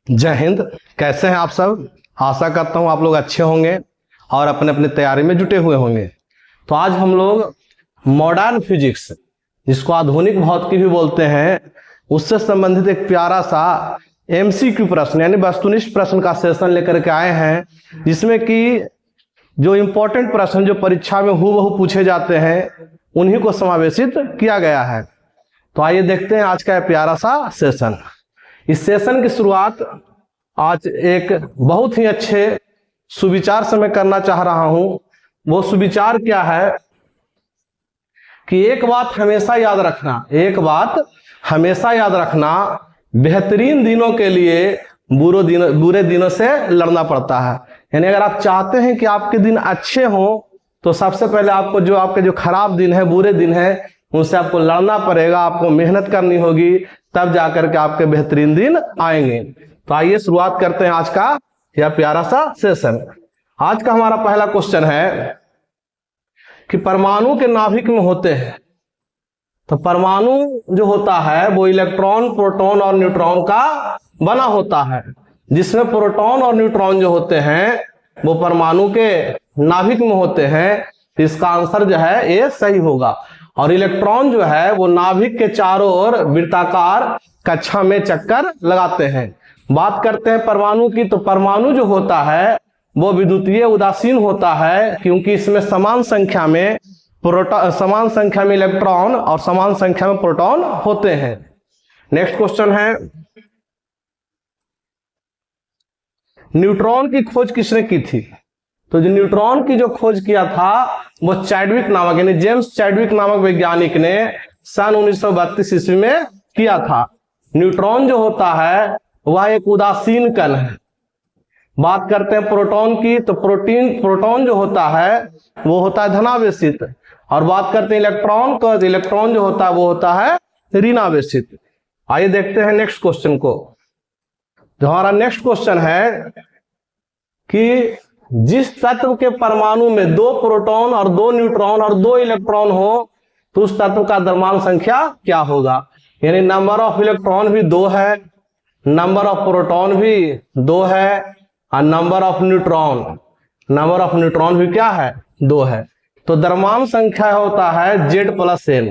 जय हिंद। कैसे हैं आप सब? आशा करता हूं आप लोग अच्छे होंगे और अपने अपने तैयारी में जुटे हुए होंगे। तो आज हम लोग मॉडर्न फिजिक्स, जिसको आधुनिक भौतिकी भी बोलते हैं, उससे संबंधित एक प्यारा सा एमसीक्यू प्रश्न यानी वस्तुनिष्ठ प्रश्न का सेशन लेकर के आए हैं, जिसमें कि जो इंपॉर्टेंट प्रश्न जो परीक्षा में हूबहू पूछे जाते हैं उन्हीं को समावेशित किया गया है। तो आइए देखते हैं आज का प्यारा सा सेशन। इस सेशन की शुरुआत आज एक बहुत ही अच्छे सुविचार से मैं करना चाह रहा हूं। वो सुविचार क्या है कि एक बात हमेशा याद रखना, बेहतरीन दिनों के लिए बुरे दिनों से लड़ना पड़ता है। यानी अगर आप चाहते हैं कि आपके दिन अच्छे हों तो सबसे पहले आपके जो खराब दिन है, बुरे दिन है, उनसे आपको लड़ना पड़ेगा, आपको मेहनत करनी होगी, तब जाकर के आपके बेहतरीन दिन आएंगे। तो आइए शुरुआत करते हैं आज का यह प्यारा सा सेशन। आज का हमारा पहला क्वेश्चन है कि परमाणु के नाभिक में होते हैं। तो परमाणु जो होता है वो इलेक्ट्रॉन, प्रोटॉन और न्यूट्रॉन का बना होता है, जिसमें प्रोटॉन और न्यूट्रॉन जो होते हैं वो परमाणु के नाभिक में होते हैं। तो इसका आंसर जो है ये सही होगा। और इलेक्ट्रॉन जो है वो नाभिक के चारों ओर वृत्ताकार कक्षा में चक्कर लगाते हैं। बात करते हैं परमाणु की, तो परमाणु जो होता है वो विद्युतीय उदासीन होता है, क्योंकि इसमें समान संख्या में इलेक्ट्रॉन और समान संख्या में प्रोटॉन होते हैं। नेक्स्ट क्वेश्चन है, न्यूट्रॉन की खोज किसने की थी? तो जो न्यूट्रॉन की जो खोज किया था वो चैडविक नामक यानी जेम्स चैडविक नामक वैज्ञानिक ने सन 1932 ईस्वी में किया था। न्यूट्रॉन जो होता है वह एक उदासीन कण है। बात करते हैं प्रोटॉन की, तो प्रोटॉन जो होता है वो होता है धनावेशित। और बात करते हैं इलेक्ट्रॉन को, तो इलेक्ट्रॉन जो होता है वो होता है ऋणावेशित। आइए देखते हैं नेक्स्ट क्वेश्चन को। जो हमारा नेक्स्ट क्वेश्चन है कि जिस तत्व के परमाणु में 2 प्रोटॉन और 2 न्यूट्रॉन और 2 इलेक्ट्रॉन हो तो उस तत्व का द्रव्यमान संख्या क्या होगा? यानी नंबर ऑफ इलेक्ट्रॉन भी 2 है, नंबर ऑफ प्रोटॉन भी 2 है और नंबर ऑफ न्यूट्रॉन भी क्या है? 2 है। तो द्रव्यमान संख्या होता है Z+N,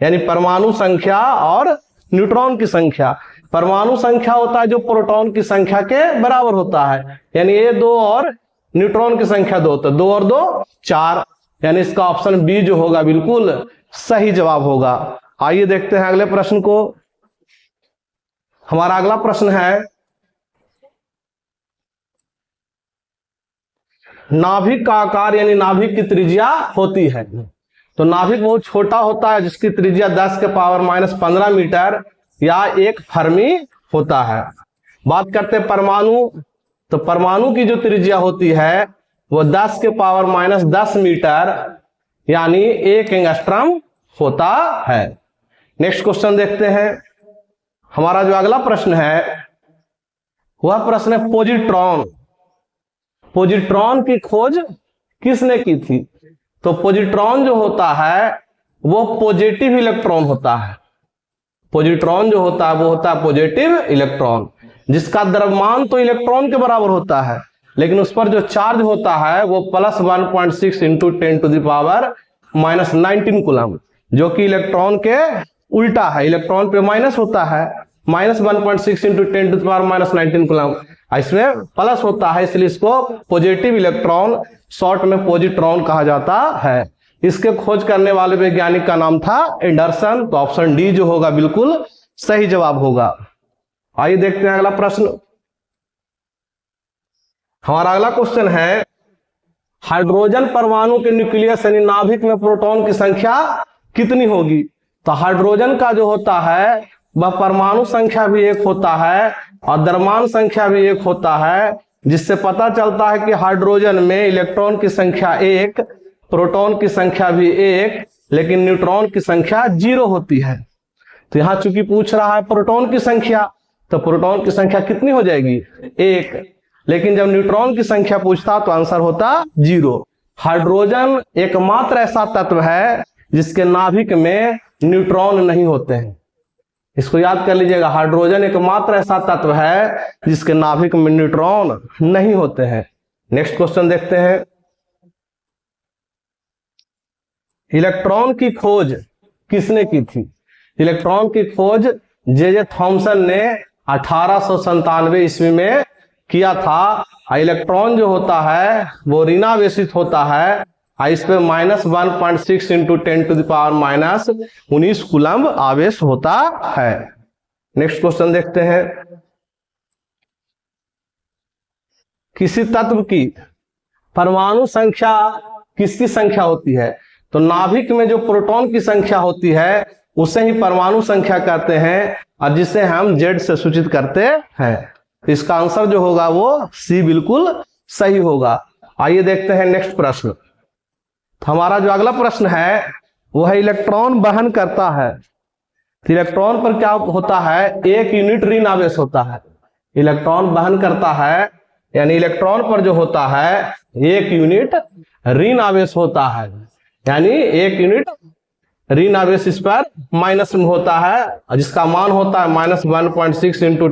यानी परमाणु संख्या और न्यूट्रॉन की संख्या। परमाणु संख्या होता है जो प्रोटॉन की संख्या के बराबर होता है, यानी ये 2 और न्यूट्रॉन की संख्या 2, तो 2 और 2 4, यानी इसका ऑप्शन बी जो होगा बिल्कुल सही जवाब होगा। आइए देखते हैं अगले प्रश्न को। हमारा अगला प्रश्न है, नाभिक का आकार यानी नाभिक की त्रिज्या होती है। तो नाभिक बहुत छोटा होता है, जिसकी त्रिज्या 10⁻⁻15 मीटर या 1 फर्मी होता है। बात करते हैं परमाणु, तो परमाणु की जो त्रिज्या होती है वो 10⁻10 मीटर यानी 1 एंगस्ट्रॉम होता है। नेक्स्ट क्वेश्चन देखते हैं। हमारा जो अगला प्रश्न है वह प्रश्न है पोजिट्रॉन की खोज किसने की थी? तो पोजिट्रॉन जो होता है वो पॉजिटिव इलेक्ट्रॉन होता है। पोजिट्रॉन जो होता है वो होता है पॉजिटिव इलेक्ट्रॉन, जिसका द्रव्यमान तो इलेक्ट्रॉन के बराबर होता है, लेकिन उस पर जो चार्ज होता है वो +1.6 × 10⁻⁻19 कूलम, जो कि इलेक्ट्रॉन के उल्टा है। इलेक्ट्रॉन पे माइनस होता है, -1.6 × 10⁻⁻19 कूलम, इसमें प्लस होता है, इसलिए इसको पॉजिटिव इलेक्ट्रॉन, शॉर्ट में पोजिट्रॉन कहा जाता है। इसके खोज करने वाले वैज्ञानिक का नाम था एंडरसन। तो ऑप्शन डी जो होगा बिल्कुल सही जवाब होगा। आइए देखते हैं अगला प्रश्न। हमारा अगला क्वेश्चन है, हाइड्रोजन परमाणु के न्यूक्लियस यानी नाभिक में प्रोटॉन की संख्या कितनी होगी? तो हाइड्रोजन का जो होता है वह परमाणु संख्या भी 1 होता है और द्रव्यमान संख्या भी 1 होता है, जिससे पता चलता है कि हाइड्रोजन में इलेक्ट्रॉन की संख्या 1, प्रोटॉन की संख्या भी 1, लेकिन न्यूट्रॉन की संख्या 0 होती है। तो यहां चूंकि पूछ रहा है प्रोटॉन की संख्या, तो प्रोटॉन की संख्या कितनी हो जाएगी? 1, लेकिन जब न्यूट्रॉन की संख्या पूछता तो आंसर होता 0। हाइड्रोजन एकमात्र ऐसा तत्व है जिसके नाभिक में न्यूट्रॉन नहीं होते हैं, इसको याद कर लीजिएगा, हाइड्रोजन एकमात्र ऐसा तत्व है जिसके नाभिक में न्यूट्रॉन नहीं होते हैं। नेक्स्ट क्वेश्चन देखते हैं, इलेक्ट्रॉन की खोज किसने की थी? इलेक्ट्रॉन की खोज जे थॉमसन ने 1897 ईस्वी में किया था। इलेक्ट्रॉन जो होता है वो ऋणावेशित होता है, इस पे -1.6 इंटू 10⁻⁻19 कूलम्ब आवेश होता है। नेक्स्ट क्वेश्चन देखते हैं, किसी तत्व की परमाणु संख्या किसकी संख्या होती है? तो नाभिक में जो प्रोटॉन की संख्या होती है उसे ही परमाणु संख्या कहते हैं, और जिसे हम Z से सूचित करते हैं। इसका आंसर जो होगा वो सी बिल्कुल सही होगा। आइए देखते हैं नेक्स्ट प्रश्न। तो हमारा जो अगला प्रश्न है वो है, इलेक्ट्रॉन वहन करता है। तो इलेक्ट्रॉन पर क्या होता है? 1 यूनिट ऋण आवेश होता है। इलेक्ट्रॉन वहन करता है यानी इलेक्ट्रॉन पर जो होता है 1 यूनिट ऋण आवेश होता है, यानी 1 यूनिट ऋण आवेश इस पर माइनस में होता है, जिसका मान होता है -1.6 इंटू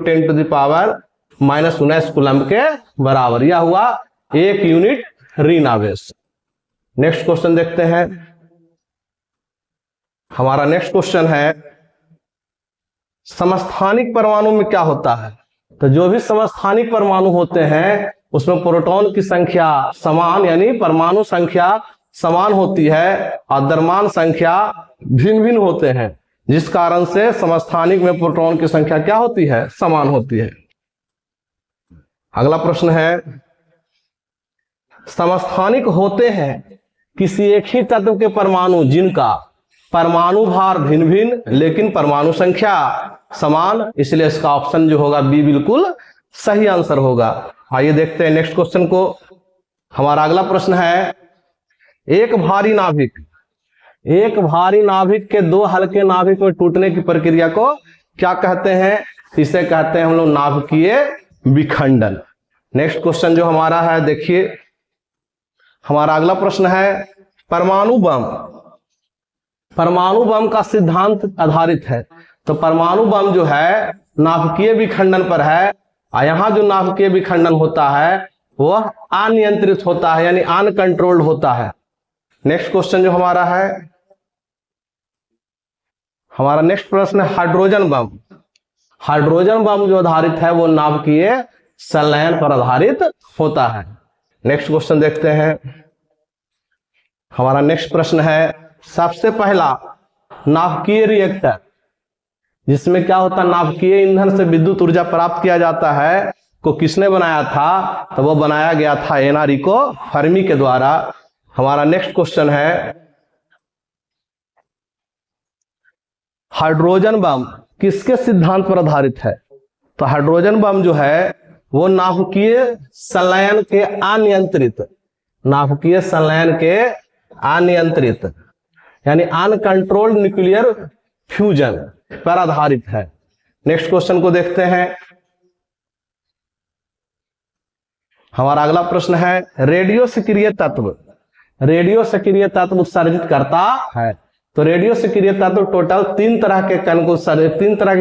10⁻⁻19 कूलम्ब के बराबर। यह हुआ 1 यूनिट ऋण आवेश। नेक्स्ट क्वेश्चन देखते हैं, हमारा नेक्स्ट क्वेश्चन है, समस्थानिक परमाणु में क्या होता है? तो जो भी समस्थानिक परमाणु होते हैं उसमें प्रोटॉन की संख्या समान यानी परमाणु संख्या समान होती है और द्रव्यमान संख्या भिन्न भिन्न होते हैं, जिस कारण से समस्थानिक में प्रोटॉन की संख्या क्या होती है? समान होती है। अगला प्रश्न है, समस्थानिक होते हैं किसी एक ही तत्व के परमाणु जिनका परमाणु भार भिन्न भिन्न लेकिन परमाणु संख्या समान, इसलिए इसका ऑप्शन जो होगा बी बिल्कुल सही आंसर होगा। आइए देखते हैं नेक्स्ट क्वेश्चन को। हमारा अगला प्रश्न है, एक भारी नाभिक के 2 हल्के नाभिक में टूटने की प्रक्रिया को क्या कहते हैं? इसे कहते हैं हम लोग नाभिकीय विखंडन। नेक्स्ट क्वेश्चन जो हमारा है, देखिए हमारा अगला प्रश्न है, परमाणु बम का सिद्धांत आधारित है। तो परमाणु बम जो है नाभिकीय विखंडन पर है, और यहां जो नाभिकीय विखंडन होता है वह अनियंत्रित होता है यानी अनकंट्रोल्ड होता है। नेक्स्ट क्वेश्चन जो हमारा है, हमारा नेक्स्ट प्रश्न है, हाइड्रोजन बम जो आधारित है वो नाभिकीय संलयन पर आधारित होता है। नेक्स्ट क्वेश्चन देखते हैं, हमारा नेक्स्ट प्रश्न है, सबसे पहला नाभिकीय रिएक्टर जिसमें क्या होता है नाभिकीय ईंधन से विद्युत ऊर्जा प्राप्त किया जाता है को किसने बनाया था? तो वो बनाया गया था एनरिको फर्मी के द्वारा। हमारा नेक्स्ट क्वेश्चन है, हाइड्रोजन बम किसके सिद्धांत पर आधारित है? तो हाइड्रोजन बम जो है वो नाभिकीय संलयन के अनियंत्रित यानी अनकंट्रोल्ड न्यूक्लियर फ्यूजन पर आधारित है। नेक्स्ट क्वेश्चन को देखते हैं, हमारा अगला प्रश्न है, रेडियो सक्रिय तत्व उत्सर्जित करता है। तो रेडियो सक्रिय तत्व टोटल 3 तरह के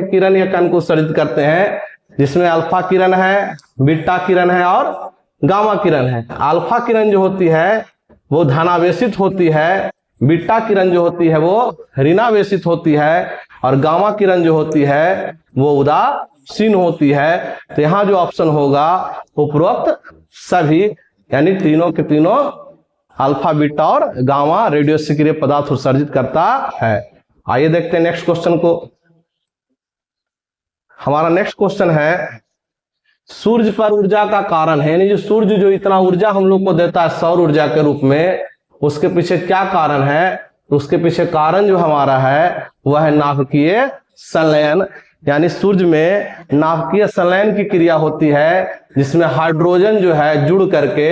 किरण या कण को उत्सर्जित करते हैं, जिसमें अल्फा किरण है, बीटा किरण है और गामा किरण है। अल्फा किरण जो होती है वो धनावेशित होती है, बीटा किरण जो होती है वो ऋणावेशित होती है, और गामा किरण जो होती है वो उदासीन होती है। तो यहाँ जो ऑप्शन होगा उपरोक्त सभी यानी तीनों के तीनों अल्फा बीटा और गामा रेडियो सक्रिय पदार्थ उत्सर्जित करता है। आइए देखते हैं नेक्स्ट क्वेश्चन को। हमारा नेक्स्ट क्वेश्चन है, सूर्य पर ऊर्जा का कारण है, यानी जो सूर्य जो इतना ऊर्जा हम लोग को देता है सौर ऊर्जा के रूप में, उसके पीछे क्या कारण है? तो उसके पीछे कारण जो हमारा है वह है नाभिकीय संलयन, यानी सूर्य में नाभिकीय संलयन की क्रिया होती है, जिसमें हाइड्रोजन जो है जुड़ करके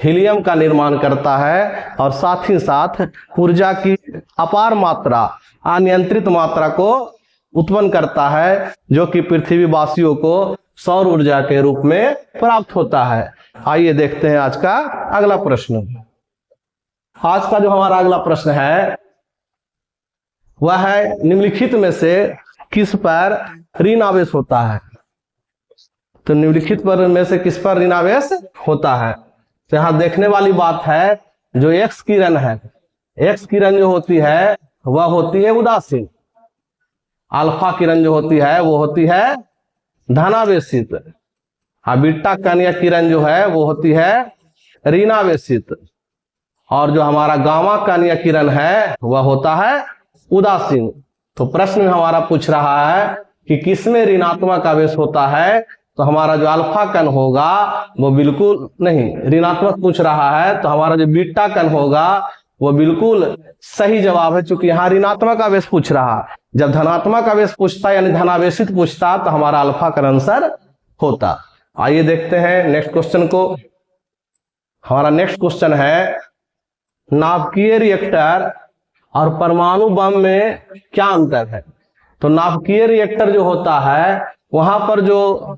हीलियम का निर्माण करता है और साथ ही साथ ऊर्जा की अपार मात्रा, अनियंत्रित मात्रा को उत्पन्न करता है, जो कि पृथ्वीवासियों को सौर ऊर्जा के रूप में प्राप्त होता है। आइए देखते हैं आज का अगला प्रश्न। आज का जो हमारा अगला प्रश्न है वह है, निम्नलिखित में से किस पर ऋण आवेश होता है? तो निम्नलिखित पर में से किस पर ऋण आवेश होता है? तो यहाँ देखने वाली बात है, जो एक्स किरण है, एक्स किरण जो होती है वह होती है उदासीन, अल्फा किरण जो होती है वो होती है धनावेशित, और बीटा कण या किरण जो है वो होती है ऋणावेशित, और जो हमारा गामा कण या किरण है वह होता है उदासीन। तो प्रश्न में हमारा पूछ रहा है कि किसमें ऋणात्मक आवेश होता है, तो हमारा जो अल्फा कण होगा वो बिल्कुल नहीं, ऋणात्मक पूछ रहा है, तो हमारा जो बीटा कण होगा वो बिल्कुल सही जवाब है, क्योंकि यहाँ ऋणात्मक आवेश पूछ रहा है। जब धनात्मक आवेश पूछता यानी धनावेशित पूछता तो हमारा अल्फा का आंसर होता। आइए देखते हैं नेक्स्ट क्वेश्चन को। हमारा नेक्स्ट क्वेश्चन है, नाभिकीय रिएक्टर और परमाणु बम में क्या अंतर है? तो नाभिकीय रिएक्टर जो होता है वहां पर जो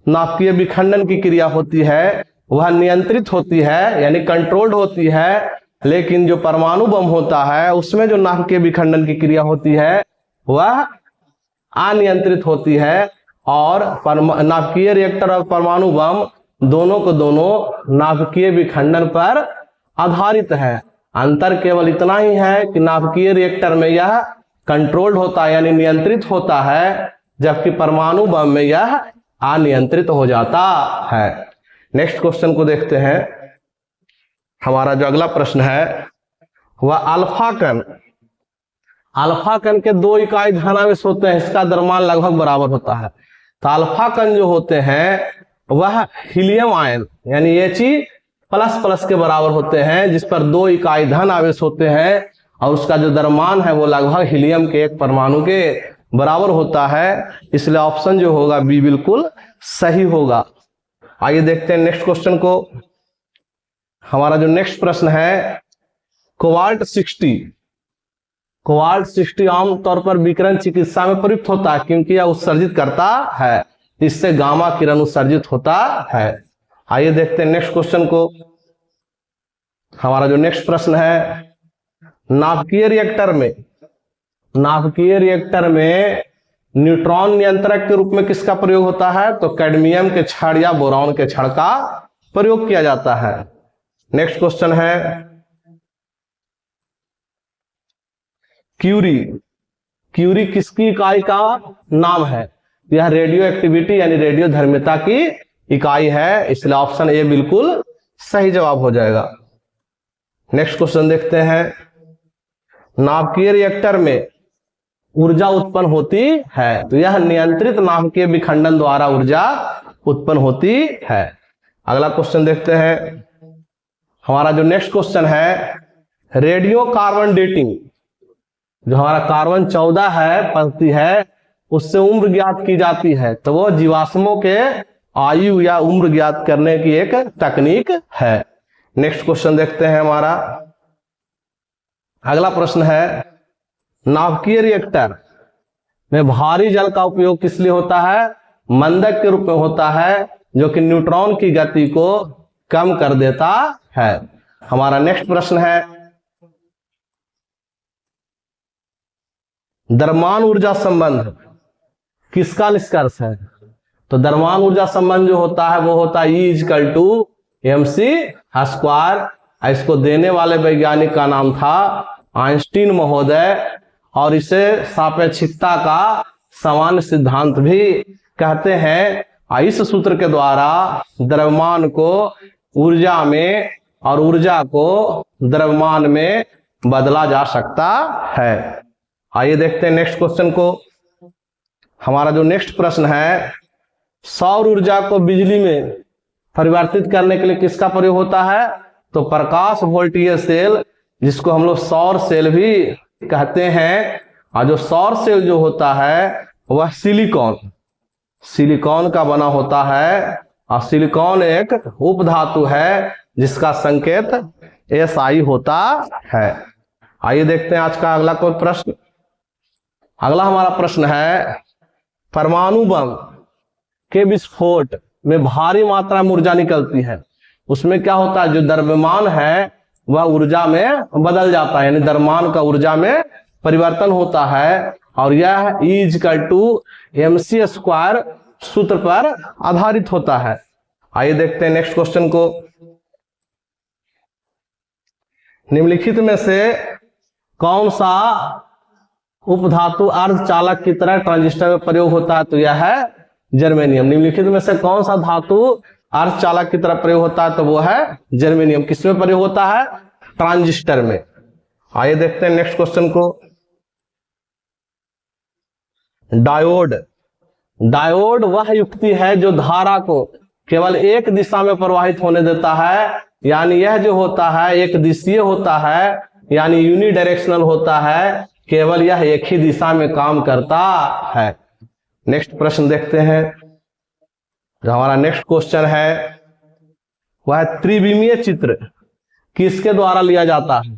नाभिकीय विखंडन की क्रिया होती है वह नियंत्रित होती है यानी कंट्रोल्ड होती है, लेकिन जो परमाणु बम होता है उसमें जो नाभिकीय विखंडन की क्रिया होती है वह अनियंत्रित होती है। और नाभिकीय रिएक्टर और परमाणु बम दोनों को दोनों नाभिकीय विखंडन पर आधारित है। अंतर केवल इतना ही है कि नाभिकीय रिएक्टर में यह कंट्रोल्ड होता है यानी नियंत्रित होता है, जबकि परमाणु बम में यह अनियंत्रित हो जाता है। नेक्स्ट क्वेश्चन को देखते हैं। हमारा जो अगला प्रश्न है वह अल्फा कण, अल्फा कण के 2 इकाई धनावेश होते हैं, इसका द्रव्यमान लगभग बराबर होता है। तो अल्फा कण जो होते हैं वह हीलियम आयन यानी He++ के बराबर होते हैं, जिस पर 2 इकाई धन आवेश होते हैं, और उसका जो द्रव्यमान है वो लगभग हीलियम के 1 परमाणु के बराबर होता है। इसलिए ऑप्शन जो होगा बी बिल्कुल सही होगा। आइए देखते हैं नेक्स्ट क्वेश्चन को। हमारा जो नेक्स्ट प्रश्न है, कोबाल्ट 60, कोबाल्ट 60 आमतौर पर विकिरण चिकित्सा में प्रयुक्त होता है क्योंकि यह उत्सर्जित करता है, इससे गामा किरण उत्सर्जित होता है। आइए देखते हैं नेक्स्ट क्वेश्चन को। हमारा जो नेक्स्ट प्रश्न है, नाभिकीय रिएक्टर में, नाभिकीय रिएक्टर में न्यूट्रॉन नियंत्रक के रूप में किसका प्रयोग होता है? तो कैडमियम के छड़ या बोरॉन के छड़ का प्रयोग किया जाता है। नेक्स्ट क्वेश्चन है, क्यूरी, क्यूरी किसकी इकाई का नाम है? यह रेडियो एक्टिविटी यानी रेडियो धर्मिता की इकाई है, इसलिए ऑप्शन ए बिल्कुल सही जवाब हो जाएगा। नेक्स्ट क्वेश्चन देखते हैं, नाभिकीय रिएक्टर में ऊर्जा उत्पन्न होती है, तो यह नियंत्रित नाभिकीय विखंडन द्वारा ऊर्जा उत्पन्न होती है। अगला क्वेश्चन देखते हैं। हमारा जो नेक्स्ट क्वेश्चन है, रेडियो कार्बन डेटिंग, जो हमारा कार्बन 14 है पद्धति है, उससे उम्र ज्ञात की जाती है, तो वो जीवाश्मों के आयु या उम्र ज्ञात करने की एक तकनीक है। नेक्स्ट क्वेश्चन देखते हैं। हमारा अगला प्रश्न है, नाभिकीय रिएक्टर में भारी जल का उपयोग किस लिए होता है? मंदक के रूप में होता है, जो कि न्यूट्रॉन की गति को कम कर देता है। हमारा नेक्स्ट प्रश्न है, द्रव्यमान ऊर्जा संबंध किसका निष्कर्ष है? तो द्रव्यमान ऊर्जा संबंध जो होता है वो होता है E = mc²। इसको देने वाले वैज्ञानिक का नाम था आइंस्टीन महोदय, और इसे सापेक्षिकता का सामान्य सिद्धांत भी कहते हैं। इस सूत्र के द्वारा द्रव्यमान को ऊर्जा में और ऊर्जा को द्रव्यमान में बदला जा सकता है। आइए देखते हैं नेक्स्ट क्वेश्चन को। हमारा जो नेक्स्ट प्रश्न है, सौर ऊर्जा को बिजली में परिवर्तित करने के लिए किसका प्रयोग होता है? तो प्रकाश वोल्टीय सेल, जिसको हम लोग सौर सेल भी कहते हैं। और जो सौर सेल जो होता है वह सिलिकॉन, सिलिकॉन का बना होता है, और सिलिकॉन एक उपधातु है जिसका संकेत SI होता है। आइए देखते हैं आज का अगला कोई प्रश्न। अगला हमारा प्रश्न है, परमाणु बम के विस्फोट में भारी मात्रा में ऊर्जा निकलती है, उसमें क्या होता है? जो द्रव्यमान है वह ऊर्जा में बदल जाता है, यानी द्रव्यमान का ऊर्जा में परिवर्तन होता है, और यह E = mc² सूत्र पर आधारित होता है। आइए देखते हैं नेक्स्ट क्वेश्चन को। निम्नलिखित में से कौन सा उपधातु अर्धचालक की तरह ट्रांजिस्टर में प्रयोग होता है? तो यह है जर्मेनियम। निम्नलिखित में से कौन सा धातु अर्धचालक की तरह प्रयोग होता है? तो वो है जर्मेनियम। किसमें प्रयोग होता है? ट्रांजिस्टर में। आइए देखते हैं नेक्स्ट क्वेश्चन को। डायोड। डायोड वह युक्ति है जो धारा को केवल एक दिशा में प्रवाहित होने देता है, यानी यह जो होता है एक दिशीय होता है, यानी यूनिडायरेक्शनल होता है, केवल यह एक ही दिशा में काम करता है। नेक्स्ट प्रश्न देखते हैं। जो हमारा नेक्स्ट क्वेश्चन है वह त्रिविमीय चित्र किसके द्वारा लिया जाता है?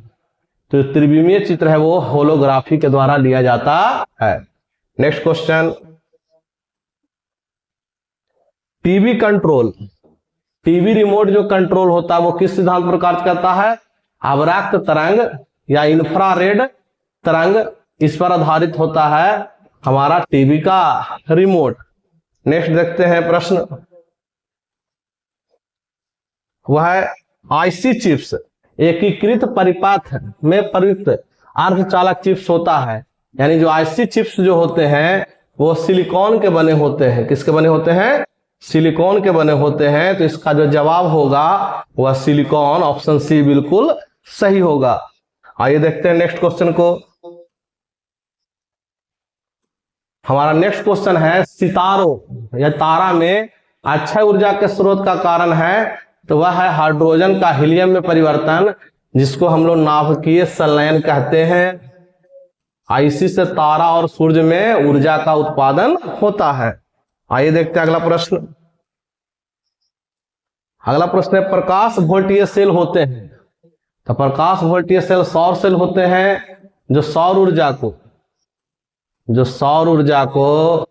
तो त्रिविमीय चित्र है वो होलोग्राफी के द्वारा लिया जाता है। Next question, TV control, TV remote जो कंट्रोल होता है वो किस सिद्धांत पर कार्य करता है? अवराक्त तरंग या इंफ्रारेड तरंग, इस पर आधारित होता है हमारा टीवी का रिमोट। नेक्स्ट देखते हैं प्रश्न, वह है आईसी चिप्स एकीकृत परिपथ में प्रयुक्त अर्धचालक चिप्स होता है। यानी जो आईसी चिप्स जो होते हैं वो सिलिकॉन के बने होते हैं। किसके बने होते हैं? सिलिकॉन के बने होते हैं। तो इसका जो जवाब होगा वह सिलिकॉन, ऑप्शन सी बिल्कुल सही होगा। आइए देखते हैं नेक्स्ट क्वेश्चन को। हमारा नेक्स्ट क्वेश्चन है सितारों या तारा में अक्षय ऊर्जा के स्रोत का कारण है, तो वह है हाइड्रोजन का हीलियम में परिवर्तन, जिसको हम लोग नाभिकीय संलयन कहते हैं। इसी से तारा और सूर्य में ऊर्जा का उत्पादन होता है। आइए देखते हैं अगला प्रश्न। अगला प्रश्न है प्रकाश वोल्टीय सेल होते हैं। तो प्रकाश वोल्टीय सेल सौर सेल होते हैं जो सौर ऊर्जा को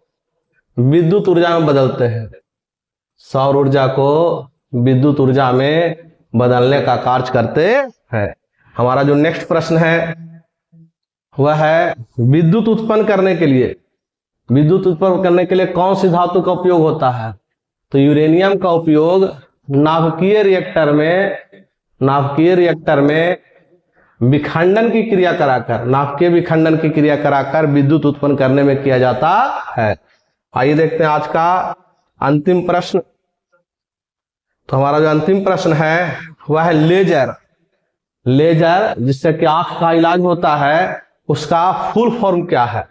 विद्युत ऊर्जा में बदलते हैं। सौर ऊर्जा को विद्युत ऊर्जा में बदलने का कार्य करते हैं। हमारा जो नेक्स्ट प्रश्न है वह है विद्युत उत्पन्न करने के लिए कौन सी धातु का उपयोग होता है? तो यूरेनियम का उपयोग नाभिकीय रिएक्टर में विखंडन की क्रिया कराकर विद्युत उत्पन्न करने में किया जाता है। आइए देखते हैं आज का अंतिम प्रश्न। तो हमारा जो अंतिम प्रश्न है वह है लेजर जिससे कि आंख का इलाज होता है, उसका फुल फॉर्म क्या है?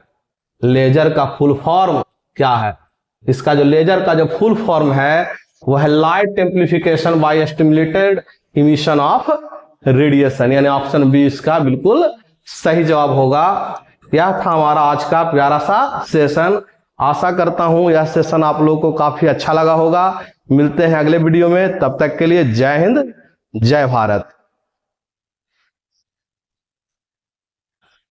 लेजर का फुल फॉर्म क्या है? इसका जो लेजर का जो फुल फॉर्म है वह है light amplification by stimulated emission of radiation, यानी ऑप्शन बी इसका बिल्कुल सही जवाब होगा। यह था हमारा आज का प्यारा सा सेशन। आशा करता हूं यह सेशन आप लोगों को काफी अच्छा लगा होगा। मिलते हैं अगले वीडियो में, तब तक के लिए जय हिंद, जय भारत।